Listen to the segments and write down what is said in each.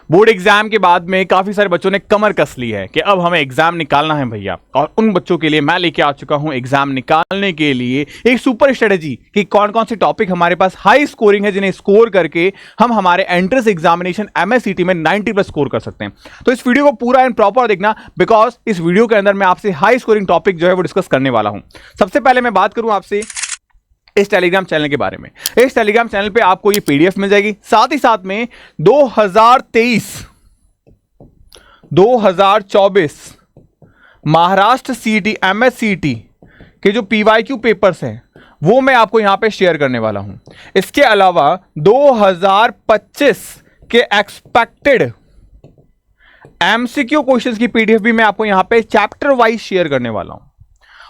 Board exam के बाद में काफी सारे बच्चों ने कमर कस ली है कि अब हमें एग्जाम निकालना है भैया, और उन बच्चों के लिए मैं लेके आ चुका हूं एग्जाम निकालने के लिए एक सुपर स्ट्रेटेजी कि कौन कौन से टॉपिक हमारे पास हाई स्कोरिंग है, जिन्हें स्कोर करके हम हमारे एंट्रेंस एग्जामिनेशन एमएससीटी में 90+ स्कोर कर सकते हैं। तो इस वीडियो को पूरा एंड प्रॉपर देखना, बिकॉज इस वीडियो के अंदर मैं आपसे हाई स्कोरिंग टॉपिक जो है वो डिस्कस करने वाला हूं। सबसे पहले मैं बात करूं आपसे इस टेलीग्राम चैनल के बारे में। इस टेलीग्राम चैनल पे आपको ये पीडीएफ मिल जाएगी, साथ ही साथ में 2023-2024 महाराष्ट्र सीईटी एमएससीटी के जो पीवाईक्यू पेपर्स हैं वो मैं आपको यहां पे शेयर करने वाला हूं। इसके अलावा 2025 के एक्सपेक्टेड एमसीक्यू क्वेश्चंस की पीडीएफ भी मैं आपको यहां पे चैप्टर वाइज शेयर करने वाला हूं,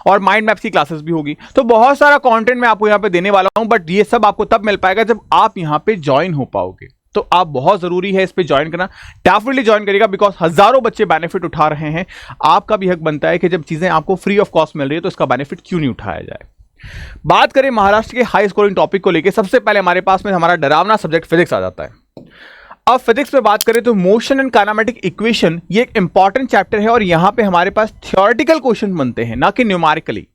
और माइंड मैप्स की क्लासेस भी होगी। तो बहुत सारा कंटेंट मैं आपको यहां पे देने वाला हूं, बट ये सब आपको तब मिल पाएगा जब आप यहां पे ज्वाइन हो पाओगे। तो आप बहुत जरूरी है इस पे ज्वाइन करना, डेफिनेटली ज्वाइन करिएगा, बिकॉज हजारों बच्चे बेनिफिट उठा रहे हैं। आपका भी हक बनता है कि जब चीजें आपको फ्री ऑफ कॉस्ट मिल रही है तो इसका बेनिफिट क्यों नहीं उठाया जाए। बात करें महाराष्ट्र के हाई स्कोरिंग टॉपिक को लेकर, सबसे पहले हमारे पास में हमारा डरावना सब्जेक्ट फिजिक्स आ जाता है। अब फिजिक्स पे बात करें तो मोशन एंड काइनेमेटिक इक्वेशन ये एक इंपॉर्टेंट चैप्टर है, और यहां पे हमारे पास थ्योरेटिकल क्वेश्चन बनते हैं, ना कि numerically.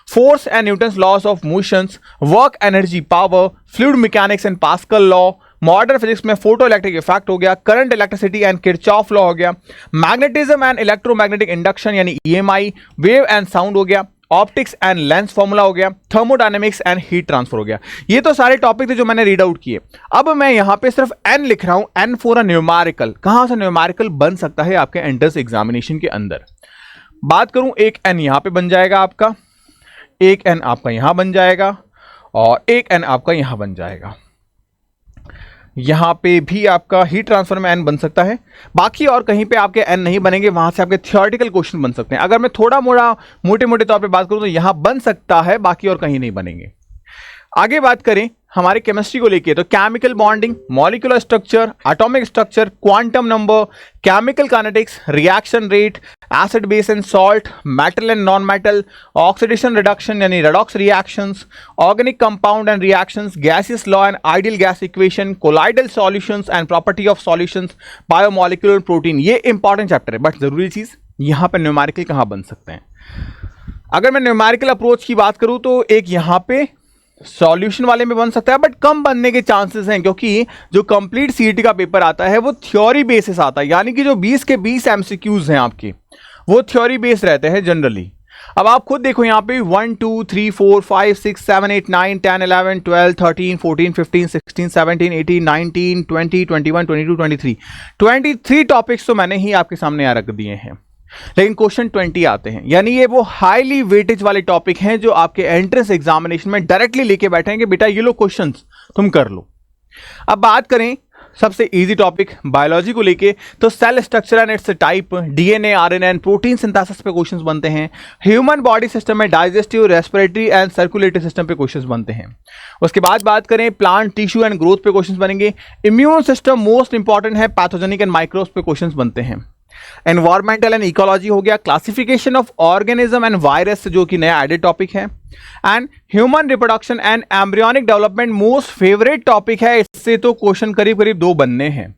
Force and Newton's loss of motions, work energy power, fluid mechanics and pascal law, modern physics में फोटो इलेक्ट्रिक इफेक्ट हो गया, current electricity and Kirchhoff law हो गया, मैग्नेटिज्म एंड इलेक्ट्रोमैग्नेटिक इंडक्शन यानी ईएमआई, वेव एंड साउंड हो गया, optics and lens formula हो गया, थर्मोडायनेमिक्स एंड हीट ट्रांसफर हो गया। ये तो सारे टॉपिक थे जो मैंने रीड आउट किए। अब मैं यहां पे सिर्फ एन लिख रहा हूं, एन फॉर अ न्यूमेरिकल। कहां से न्यूमेरिकल बन सकता है आपके एंट्रेंस एग्जामिनेशन के अंदर? बात करूं, एक एन यहां पे बन जाएगा आपका, एक एन आपका यहां बन जाएगा, और एक एन आपका यहां बन जाएगा। यहां पे भी आपका हीट ट्रांसफर में एन बन सकता है, बाकी और कहीं पे आपके एन नहीं बनेंगे, वहां से आपके थ्योरेटिकल क्वेश्चन बन सकते हैं। अगर मैं थोड़ा मोड़ा मोटे मोटे तौर पे बात करूं तो यहां बन सकता है, बाकी और कहीं नहीं बनेंगे। आगे बात करें हमारे केमिस्ट्री को लेके, तो chemical bonding, molecular structure, atomic structure, quantum number, chemical kinetics, reaction rate, acid base and salt, metal and non metal, oxidation reduction यानी redox reactions, organic compound and reactions, gaseous law and ideal gas equation, colloidal solutions and property of solutions, biomolecular protein. ये important chapter है, but जरूरी चीज यहां पर numerical कहां बन सकते हैं। अगर मैं न्यूमेरिकल अप्रोच की बात करूं तो एक यहां पे सॉल्यूशन वाले में बन सकता है, बट कम बनने के चांसेस हैं, क्योंकि जो कंप्लीट सीईटी का पेपर आता है वो थ्योरी बेसिस आता है, यानी कि जो 20 के 20 एमसीक्यूज हैं आपके वो थ्योरी बेस रहते हैं जनरली। अब आप खुद देखो यहाँ पे 1 2 3 4 5 6 7 8 9 10 11 12 13 14 15 16 17 18 19 20 21 22 23 टॉपिक्स तो मैंने ही आपके सामने यहाँ रख दिए हैं, लेकिन क्वेश्चन 20 आते हैं, यानी ये वो हाईली वेटेज वाले टॉपिक हैं जो आपके एंट्रेंस एग्जामिनेशन में डायरेक्टली लेके बैठेंगे, बेटा ये लो क्वेश्चंस तुम कर लो। अब बात करें सबसे इजी टॉपिक बायोलॉजी को लेके, तो cell structure and its type, DNA, RNA and protein synthesis पे क्वेश्चंस बनते हैं। ह्यूमन बॉडी सिस्टम में digestive, respiratory and circulatory system पे क्वेश्चंस बनते हैं। उसके बाद बात करें प्लांट टिश्यू एंड ग्रोथ पे क्वेश्चंस बनेंगे। इम्यून सिस्टम मोस्ट इंपॉर्टेंट है, पैथोजेनिक एंड माइक्रोब्स पे क्वेश्चंस बनते हैं। एनवायरमेंटल एंड इकोलॉजी हो गया, classification of organism and virus जो कि नया एडेड टॉपिक है, and human reproduction and embryonic development most favourite topic है, इससे तो क्वेश्चन करीब करीब 2 बनने हैं।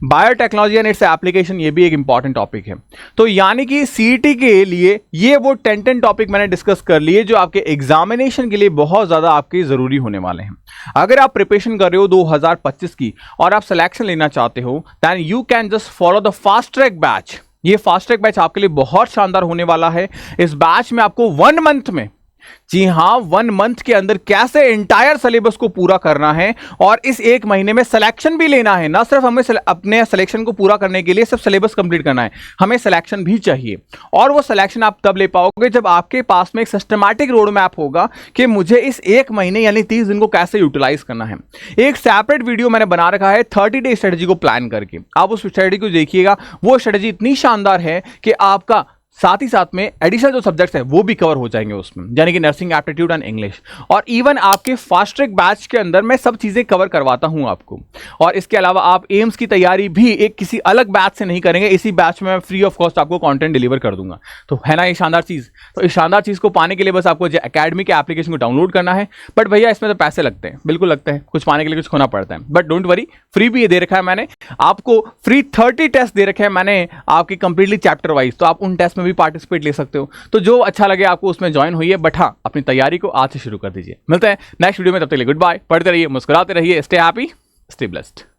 बायोटेक्नोलॉजी एंड इट्स एप्लीकेशन ये भी एक इंपॉर्टेंट टॉपिक है। तो यानी कि सीईटी के लिए ये वो 10 टॉपिक मैंने डिस्कस कर लिए जो आपके एग्जामिनेशन के लिए बहुत ज्यादा आपके जरूरी होने वाले हैं। अगर आप प्रिपरेशन कर रहे हो 2025 की और आप सिलेक्शन लेना चाहते हो, then you can just follow the fast track batch. ये फास्ट ट्रैक बैच आपके लिए बहुत शानदार होने वाला है। इस बैच में आपको 1 मंथ में, जी हां 1 मंथ के अंदर कैसे एंटायर सिलेबस को पूरा करना है, और इस 1 महीने में सिलेक्शन भी लेना है। ना सिर्फ हमें अपने सिलेक्शन को पूरा करने के लिए सिर्फ सिलेबस कंप्लीट करना है, हमें सिलेक्शन भी चाहिए। और वो सिलेक्शन आप तब ले पाओगे जब आपके पास में एक सिस्टमैटिक रोड मैप होगा कि मुझे इस 1 महीने यानी 30 दिन को कैसे यूटिलाइज करना है। एक सेपरेट वीडियो मैंने बना रखा है 30 डे स्ट्रेटजी को प्लान करके, आप उस स्ट्रेटजी को देखिएगा। वो स्ट्रेटजी इतनी शानदार है कि आपका साथ ही साथ में एडिशनल जो सब्जेक्ट्स है वो भी कवर हो जाएंगे उसमें, यानी कि नर्सिंग, एप्टीट्यूड एंड इंग्लिश। और इवन आपके फास्ट ट्रैक बैच के अंदर मैं सब चीज़ें कवर करवाता हूं आपको। और इसके अलावा आप एम्स की तैयारी भी एक किसी अलग बैच से नहीं करेंगे, इसी बैच में मैं फ्री ऑफ कॉस्ट आपको कंटेंट डिलीवर कर दूंगा। तो है ना ये शानदार चीज़। तो इस शानदार चीज़ को पाने के लिए बस आपको अकेडमी के एप्लीकेशन को डाउनलोड करना है। बट भैया इसमें तो पैसे लगते हैं, बिल्कुल लगते हैं, कुछ पाने के लिए कुछ खोना पड़ता है। बट डोंट वरी, फ्री भी ये दे रखा है मैंने आपको, फ्री 30 टेस्ट दे रखे हैं मैंने आपके कंप्लीटली चैप्टर वाइज। तो आप उन टेस्ट में भी पार्टिसिपेट ले सकते हो। तो जो अच्छा लगे आपको उसमें ज्वाइन होइए, बट हाँ अपनी तैयारी को आज से शुरू कर दीजिए। मिलते हैं नेक्स्ट वीडियो में, तब तक के लिए गुड बाय। पढ़ते रहिए, मुस्कुराते रहिए, स्टे हैप्पी, स्टे ब्लेस्ड।